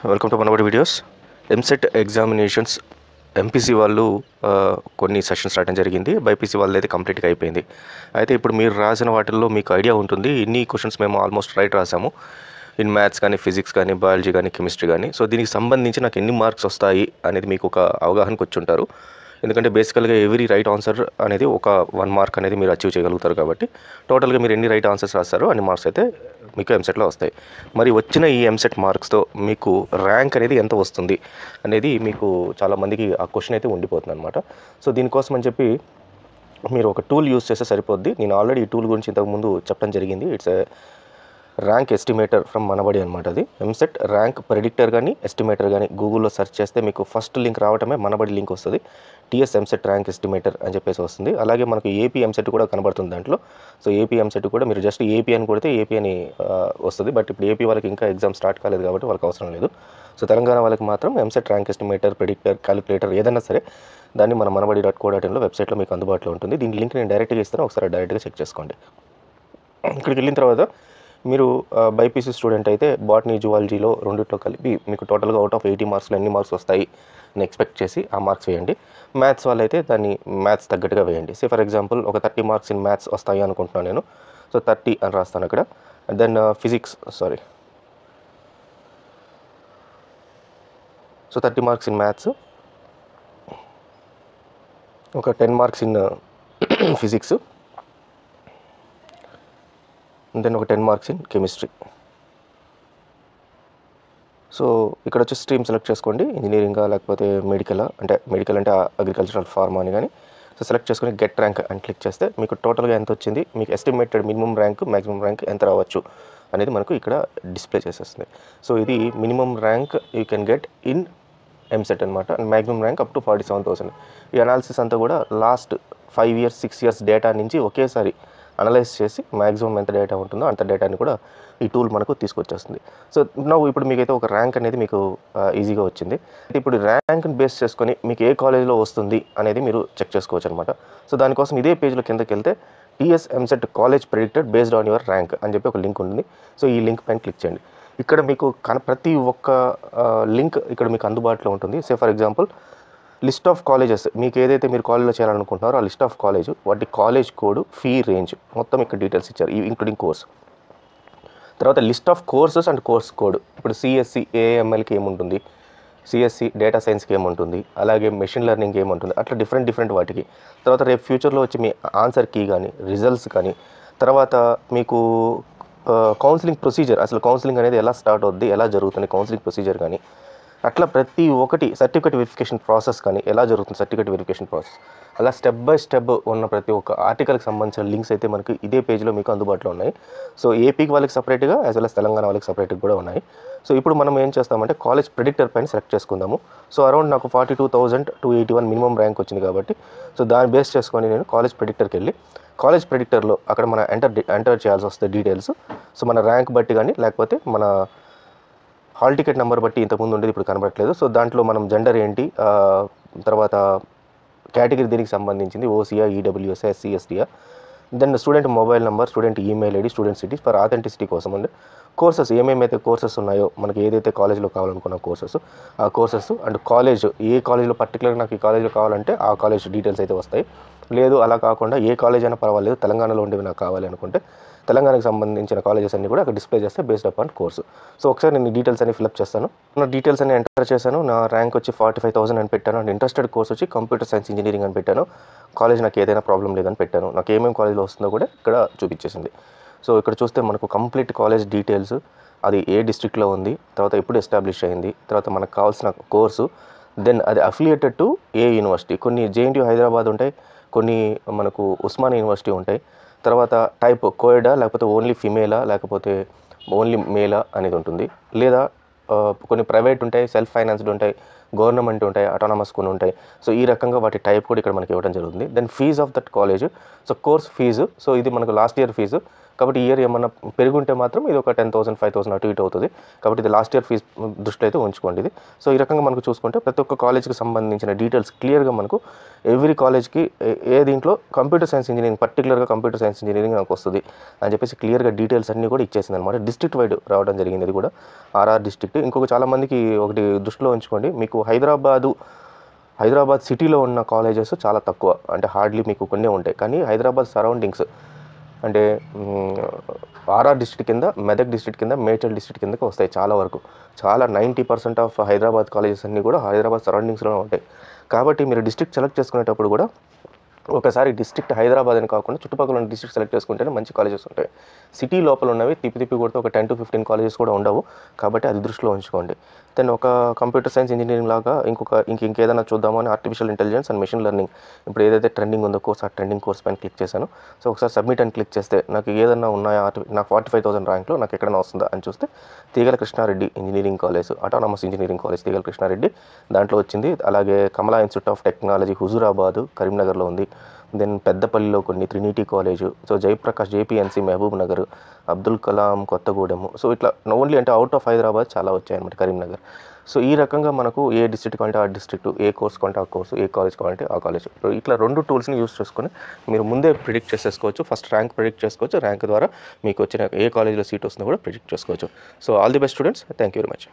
Welcome to Manabadi videos. EAMCET examinations MPC వాళ్ళు కొన్ని sessions రాయడం జరిగింది. బైపీసీ వాళ్ళది అయితే కంప్లీట్గా అయిపోయింది. అయితే ఇప్పుడు మీరు రాసిన వాటిల్లో మీకు ఐడియా ఉంటుంది, ఇన్ని క్వశ్చన్స్ మేము ఆల్మోస్ట్ రైట్ రాసాము ఇన్ మ్యాథ్స్ కానీ, ఫిజిక్స్ కానీ, బయాలజీ కానీ, కెమిస్ట్రీ కానీ. సో దీనికి సంబంధించి నాకు ఎన్ని మార్క్స్ వస్తాయి అనేది మీకు ఒక అవగాహనకు వచ్చి ఉంటారు. ఎందుకంటే బేసికల్గా ఎవ్రీ రైట్ ఆన్సర్ అనేది ఒక 1 మార్క్ అనేది మీరు అచీవ్ చేయగలుగుతారు. కాబట్టి టోటల్గా మీరు ఎన్ని రైట్ ఆన్సర్స్ రాస్తారో అన్ని మార్క్స్ అయితే మీకు ఎంసెట్లో వస్తాయి. మరి వచ్చిన ఈ ఎంసెట్ మార్క్స్తో మీకు ర్యాంక్ అనేది ఎంత వస్తుంది అనేది మీకు చాలామందికి ఆ క్వశ్చన్ అయితే ఉండిపోతుంది అనమాట. సో దీనికోసం అని చెప్పి మీరు ఒక టూల్ యూస్ చేస్తే సరిపోద్ది. నేను ఆల్రెడీ ఈ టూల్ గురించి ఇంతకుముందు చెప్పడం జరిగింది. ఇట్స్ ర్యాంక్ ఎస్టిమేటర్ ఫ్రమ్ మనబడి అనమాట. అది ఎంసెట్ ర్యాంక్ ప్రెడిక్టర్ కానీ ఎస్టిమేటర్ కానీ గూగుల్లో సెర్చ్ చేస్తే మీకు ఫస్ట్ లింక్ రావటమే మనబడి లింక్ వస్తుంది. టీఎస్ ఎంసెట్ ర్యాంక్ ఎస్టిమేటర్ అని చెప్పేసి వస్తుంది. అలాగే మనకు ఏపీ ఎంసెట్ కూడా కనబడుతుంది దాంట్లో. సో ఏపీ ఎంసెట్ కూడా మీరు జస్ట్ ఏపీ అని కొడితే ఏపీ అని వస్తుంది. బట్ ఇప్పుడు ఏపీ వాళ్ళకి ఇంకా ఎగ్జామ్ స్టార్ట్ కాలేదు కాబట్టి వాళ్ళకి అవసరం లేదు. సో తెలంగాణ వాళ్ళకి మాత్రం EAMCET rank estimator, predictor, calculator ఏదైనా సరే దాన్ని మన మనబడి.co.inలో వెబ్సైట్లో మీకు అందుబాటులో ఉంటుంది. దీని లింక్ నేను డైరెక్ట్గా ఇస్తాను, ఒకసారి డైరెక్ట్గా చెక్ చేసుకోండి. ఇక్కడికి వెళ్ళిన తర్వాత మీరు బైపీసీ స్టూడెంట్ అయితే బాటనీ, జువాలజీలో రెండిట్లో కలిపి మీకు టోటల్గా అవుట్ ఆఫ్ 80 మార్క్స్లో ఎన్ని మార్క్స్ వస్తాయి అని ఎక్స్పెక్ట్ చేసి ఆ మార్క్స్ వేయండి. మ్యాథ్స్ వాళ్ళైతే దాన్ని మ్యాథ్స్ తగ్గట్టుగా వేయండి. ఫర్ ఎగ్జాంపుల్ ఒక 30 మార్క్స్ ఇన్ మ్యాథ్స్ వస్తాయి అనుకుంటున్నాను నేను. సో 30 అని రాస్తాను అక్కడ. Then physics so 30 marks in maths, ఒక 10 మార్క్స్ ఇన్ ఫిజిక్స్, దెన్ ఒక 10 మార్క్స్ ఇన్ కెమిస్ట్రీ. సో ఇక్కడ వచ్చి స్ట్రీమ్ సెలెక్ట్ చేసుకోండి, ఇంజనీరింగా లేకపోతే మెడికల్ అంటే అగ్రికల్చరల్ ఫార్మా అని కానీ. సో సెలెక్ట్ చేసుకొని గెట్ ర్యాంక్ అని క్లిక్ చేస్తే మీకు టోటల్గా ఎంత వచ్చింది, మీకు estimated minimum rank, maximum rank ఎంత రావచ్చు అనేది మనకు ఇక్కడ డిస్ప్లే చేసేస్తుంది. సో ఇది minimum rank you can get in EAMCET అనమాట. And maximum rank up to 47,000. ఈ అనాలిసిస్ అంతా కూడా లాస్ట్ 5 years 6 years డేటా నుంచి ఒకేసారి అనలైజ్ చేసి మ్యాక్సిమం ఎంత డేటా ఉంటుందో అంత డేటాని కూడా ఈ టూల్ మనకు తీసుకొచ్చేస్తుంది. సో ఇప్పుడు మీకైతే ఒక ర్యాంక్ అనేది మీకు ఈజీగా వచ్చింది. ఇప్పుడు ర్యాంక్ని బేస్ చేసుకొని మీకు ఏ కాలేజ్లో వస్తుంది అనేది మీరు చెక్ చేసుకోవచ్చు అనమాట. సో దానికోసం ఇదే పేజ్లో కిందకి వెళ్తే TS EAMCET college predicted based on your rank అని చెప్పి ఒక లింక్ ఉంటుంది. సో ఈ లింక్ పైన క్లిక్ చేయండి. ఇక్కడ మీకు ప్రతి ఒక్క లింక్ ఇక్కడ మీకు అందుబాటులో ఉంటుంది. For example list of colleges, మీకు ఏదైతే మీరు కాలేజ్లో చేయాలనుకుంటున్నారో ఆ లిస్ట్ ఆఫ్ కాలేజ్, వాటి కాలేజ్ కోడ్, ఫీ రేంజ్ మొత్తం ఇక్కడ డీటెయిల్స్ ఇచ్చారు, ఇంక్లూడింగ్ కోర్స్. తర్వాత list of courses and course code. ఇప్పుడు సిఎస్సి ఏఎంఎల్కి ఏముంటుంది, సిఎస్సి డేటా సైన్స్కి ఏముంటుంది, అలాగే మెషిన్ లెర్నింగ్కి ఏముంటుంది, అట్లా డిఫరెంట్ వాటికి. తర్వాత రేపు ఫ్యూచర్లో వచ్చి మీ ఆన్సర్ కీ కానీ, రిజల్ట్స్ కానీ, తర్వాత మీకు కౌన్సిలింగ్ ప్రొసీజర్, అసలు కౌన్సిలింగ్ అనేది ఎలా స్టార్ట్ అవుద్ది, ఎలా జరుగుతుంది కౌన్సిలింగ్ ప్రొసీజర్ కానీ, అట్లా ప్రతి ఒక్కటి, సర్టిఫికేట్ వెరిఫికేషన్ ప్రాసెస్ కానీ ఎలా జరుగుతుంది, సర్టిఫికేట్ వెరిఫికేషన్ ప్రాసెస్, అలా స్టెప్ బై స్టెప్ ఉన్న ప్రతి ఒక్క ఆర్టికల్కి సంబంధించిన లింక్స్ అయితే మనకి ఇదే పేజ్లో మీకు అందుబాటులో ఉన్నాయి. సో ఏపీకి వాళ్ళకి సపరేట్గా యాజ్ వెల్ as తెలంగాణ వాళ్ళకి సపరేట్గా కూడా ఉన్నాయి. సో ఇప్పుడు మనం ఏం చేస్తామంటే కాలేజ్ ప్రెడిక్టర్ పైన సెలెక్ట్ చేసుకుందాము. సో అరౌండ్ నాకు 42,281 మినిమం ర్యాంక్ వచ్చింది కాబట్టి సో దాన్ని బేస్ చేసుకొని నేను కాలేజ్ ప్రెడిక్టర్కి వెళ్ళి కాలేజ్ ప్రెడిక్టర్లో అక్కడ మన ఎంటర్ చేయాల్సి వస్తుంది డీటెయిల్స్. సో మన ర్యాంక్ బట్టి కానీ లేకపోతే మన హాల్ టికెట్ నెంబర్ బట్టి ఇంతకుముందు ఉండేది ఇప్పుడు కనబడట్లేదు. సో దాంట్లో మనం జెండర్ ఏంటి, తర్వాత కేటగిరీ దీనికి సంబంధించింది, ఓసీఆ, ఈడబ్ల్యూఎస్ఆ, ఎస్సీ, ఎస్టీఆ, then student mobile number, student email ID, student city for authenticity కోసం అండి. కోర్సెస్ ఏమేమైతే కోర్సెస్ ఉన్నాయో మనకి ఏదైతే కాలేజ్లో కావాలనుకున్న కోర్సెస్, ఆ కోర్సెస్ అండ్ కాలేజ్, ఏ కాలేజ్లో పర్టికులర్గా నాకు ఈ కాలేజ్లో కావాలంటే ఆ కాలేజ్ డీటెయిల్స్ అయితే వస్తాయి. లేదు అలా కాకుండా ఏ కాలేజ్ అయినా పర్వాలేదు, తెలంగాణలో ఉండేవి నాకు కావాలి అనుకుంటే తెలంగాణకు సంబంధించిన కాలేజెస్ అన్ని కూడా అక్కడ డిస్ప్లే చేస్తే బేస్డ్ అపాన్ కోర్సు. సో ఒకసారి నేను డీటెయిల్స్ అన్ని ఫిల్అప్ చేస్తాను. నా డీటెయిల్స్ అన్ని ఎంటర్ చేశాను. నా ర్యాంక్ వచ్చి 45,000 అని పెట్టాను. అండ్ ఇంట్రెస్టెడ్ కోర్స్ వచ్చి కంప్యూటర్ సైన్స్ ఇంజనీరింగ్ అని పెట్టాను. కాలేజ్ నాకు ఏదైనా ప్రాబ్లం లేదని పెట్టాను. నాకు ఏమేమి కాలేజ్లో వస్తుందో కూడా ఇక్కడ చూపించేసింది. సో ఇక్కడ చూస్తే మనకు కంప్లీట్ కాలేజ్ డీటెయిల్స్, అది ఏ డిస్ట్రిక్ట్లో ఉంది, తర్వాత ఎప్పుడు ఎస్టాబ్లిష్ అయింది, తర్వాత మనకు కావాల్సిన కోర్సు, దెన్ అది అఫిలియేటెడ్ టు ఏ యూనివర్సిటీ. కొన్ని జేఎన్టీయూ హైదరాబాద్ ఉంటాయి, కొన్ని మనకు ఉస్మానియా యూనివర్సిటీ ఉంటాయి. తర్వాత టైప్ కోయడా లేకపోతే ఓన్లీ ఫిమేలా లేకపోతే ఓన్లీ మేలా అనేది ఉంటుంది. లేదా కొన్ని ప్రైవేట్ ఉంటాయి, సెల్ఫ్ ఫైనాన్స్డ్ ఉంటాయి, గవర్నమెంట్ ఉంటాయి, అటానమస్ కొన్ని ఉంటాయి. సో ఈ రకంగా వాటి టైప్ కూడా ఇక్కడ మనకి ఇవ్వడం జరుగుతుంది. Then fees of that college, so course fee, so ఇది మనకు లాస్ట్ ఇయర్ ఫీజు. కాబట్టి ఇయర్ ఏమన్నా పెరుగుంటే మాత్రం ఇది ఒక 10,000 5,000 అటు ఇటు అవుతుంది. కాబట్టి ఇది లాస్ట్ ఇయర్ ఫీజు దృష్టిలో అయితే ఉంచుకోండి ఇది. సో ఈ రకంగా మనకు చూసుకుంటే ప్రతి ఒక్క కాలేజ్కి సంబంధించిన డీటెయిల్స్ క్లియర్గా మనకు ఎవ్రీ కాలేజ్కి ఏ దీంట్లో కంప్యూటర్ సైన్స్ ఇంజనీరింగ్ పర్టికులర్గా కంప్యూటర్ సైన్స్ ఇంజనీరింగ్ నాకు వస్తుంది అని చెప్పేసి క్లియర్గా డీటెయిల్స్ అన్నీ కూడా ఇచ్చేసింది అనమాట. డిస్ట్రిక్ట్ వైడ్ రావడం జరిగింది ఇది కూడా, ఆర్ఆర్ డిస్ట్రిక్ట్. ఇంకొక చాలామందికి ఒకటి దృష్టిలో ఉంచుకోండి, మీకు హైదరాబాద్ సిటీలో ఉన్న కాలేజెస్ చాలా తక్కువ, అంటే హార్డ్లీ మీకు కొన్ని ఉంటాయి. కానీ హైదరాబాద్ సరౌండింగ్స్ అంటే ఆర్ఆర్ డిస్ట్రిక్ట్ కింద, మెదక్ డిస్ట్రిక్ట్ కింద, మేడ్చల్ డిస్ట్రిక్ట్ కిందకి వస్తాయి చాలా వరకు. చాలా 90% ఆఫ్ హైదరాబాద్ కాలేజెస్ అన్నీ కూడా హైదరాబాద్ సరౌండింగ్స్లోనే ఉంటాయి. కాబట్టి మీరు డిస్ట్రిక్ట్ సెలెక్ట్ చేసుకునేటప్పుడు కూడా ఒకసారి డిస్ట్రిక్ట్ హైదరాబాద్ అని కాకుండా చుట్టుపక్కల ఉన్న డిస్ట్రిక్ట్ సెలెక్ట్ చేసుకుంటేనే మంచి కాలేజెస్ ఉంటాయి. సిటీ లోపల ఉన్నవి తిప్పి కొడితే ఒక 10 to 15 కాలేజెస్ కూడా ఉండవు. కాబట్టి అది దృష్టిలో ఉంచుకోండి. దెన్ ఒక కంప్యూటర్ సైన్స్ ఇంజనీరింగ్ లాగా ఇంకేదైనా చూద్దామో అని artificial intelligence and machine learning ఇప్పుడు ఏదైతే ట్రెండింగ్ ఉందో కోర్స్, ఆ ట్రెండింగ్ కోర్స్ పైన క్లిక్ చేశాను. సో ఒకసారి సబ్మిట్ అని క్లిక్ చేస్తే నాకు ఏదన్నా ఉన్నాయా, నాకు 45,000 ర్యాంక్లో నాకు ఎక్కడైనా వస్తుందా అని చూస్తే Teegala Krishna Reddy engineering college, autonomous engineering college Teegala Krishna Reddy దాంట్లో వచ్చింది. అలాగే Kamala institute of technology Huzurabad కరీంనగర్లో ఉంది. దెన్ పెద్దపల్లిలో కొన్ని Trinity college, so Jayaprakash JPNC Mahbub Nagar, Abdul Kalam Kothagudem. So ఇట్లా ఓన్లీ అంటే అవుట్ ఆఫ్ హైదరాబాద్ చాలా వచ్చాయన్నమాట, కరీంనగర్. సో ఈ రకంగా మనకు ఏ డిస్ట్రిక్ట్ కావాలంటే ఆ డిస్ట్రిక్ట్, ఏ కోర్స్ కావాలంటే ఆ కోర్సు, ఏ కాలేజ్ కావాలంటే ఆ కాలేజ్. ఇట్లా 2 టూల్స్ని యూస్ చేసుకొని మీరు ముందే ప్రిడిక్ట్ చేసేసుకోవచ్చు. ఫస్ట్ ర్యాంక్ ప్రిడిక్ట్ చేసుకోవచ్చు, ర్యాంక్ ద్వారా మీకు వచ్చిన ఏ కాలేజ్లో సీట్ వస్తుందో కూడా ప్రిడిక్ట్ చేసుకోవచ్చు. So all the best students, thank you very much.